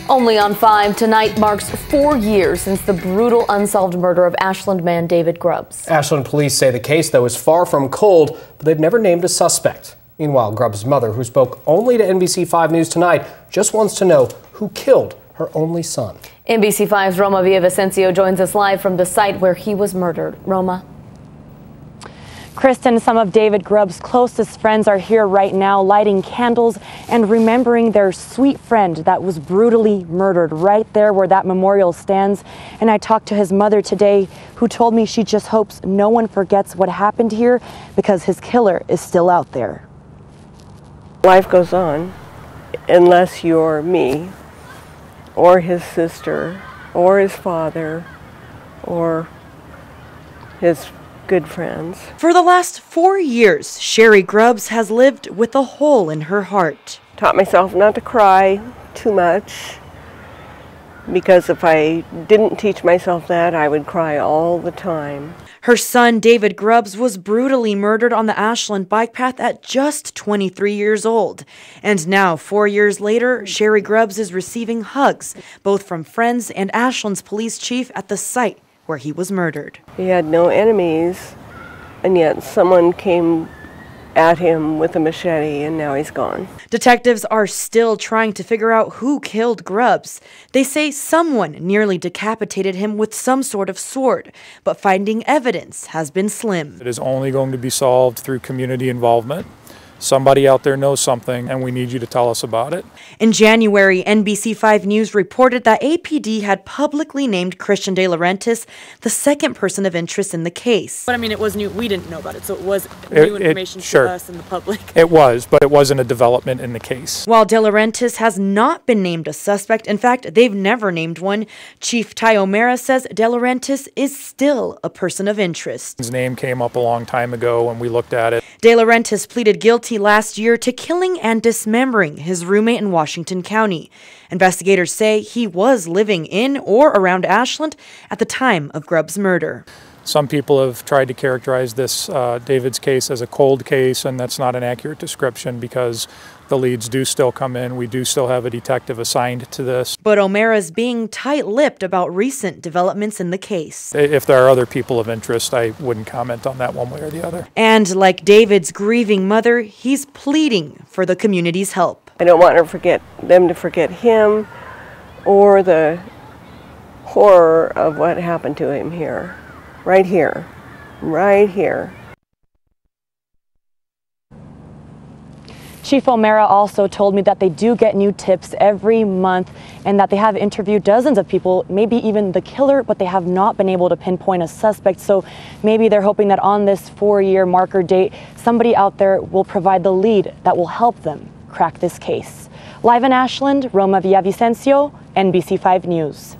Only on 5 tonight marks 4 years since the brutal unsolved murder of Ashland man David Grubbs. Ashland Police say the case, though, is far from cold, but they've never named a suspect. Meanwhile, Grubbs' mother, who spoke only to NBC5 News tonight, just wants to know who killed her only son. NBC5's Roma Villavicencio joins us live from the site where he was murdered. Roma. Kristen, some of David Grubbs' closest friends are here right now, lighting candles and remembering their sweet friend that was brutally murdered right there where that memorial stands. And I talked to his mother today, who told me she just hopes no one forgets what happened here because his killer is still out there. Life goes on unless you're me or his sister or his father or his good friends. For the last 4 years, Sherry Grubbs has lived with a hole in her heart. Taught myself not to cry too much, because if I didn't teach myself that, I would cry all the time. Her son, David Grubbs, was brutally murdered on the Ashland bike path at just 23 years old. And now, 4 years later, Sherry Grubbs is receiving hugs, both from friends and Ashland's police chief at the site where he was murdered. He had no enemies, and yet someone came at him with a machete, and now he's gone. Detectives are still trying to figure out who killed Grubbs. They say someone nearly decapitated him with some sort of sword, but finding evidence has been slim. It is only going to be solved through community involvement. Somebody out there knows something, and we need you to tell us about it. In January, NBC5 News reported that APD had publicly named Christian De Laurentiis the second person of interest in the case. But I mean, it was new. We didn't know about it, so it was new information to us and the public. It was, but it wasn't a development in the case. While De Laurentiis has not been named a suspect, in fact, they've never named one, Chief Ty O'Mara says De Laurentiis is still a person of interest. His name came up a long time ago when we looked at it. De Laurentiis pleaded guilty last year to killing and dismembering his roommate in Washington County. Investigators say he was living in or around Ashland at the time of Grubbs' murder. Some people have tried to characterize this David's case as a cold case, and that's not an accurate description because the leads do still come in. We do still have a detective assigned to this. But O'Mara's being tight-lipped about recent developments in the case. If there are other people of interest, I wouldn't comment on that one way or the other. And like David's grieving mother, he's pleading for the community's help. I don't want them to forget him or the horror of what happened to him here. Right here. Right here. Chief O'Mara also told me that they do get new tips every month and that they have interviewed dozens of people, maybe even the killer, but they have not been able to pinpoint a suspect. So maybe they're hoping that on this 4-year marker date, somebody out there will provide the lead that will help them crack this case. Live in Ashland, Roma Villavicencio, NBC5 News.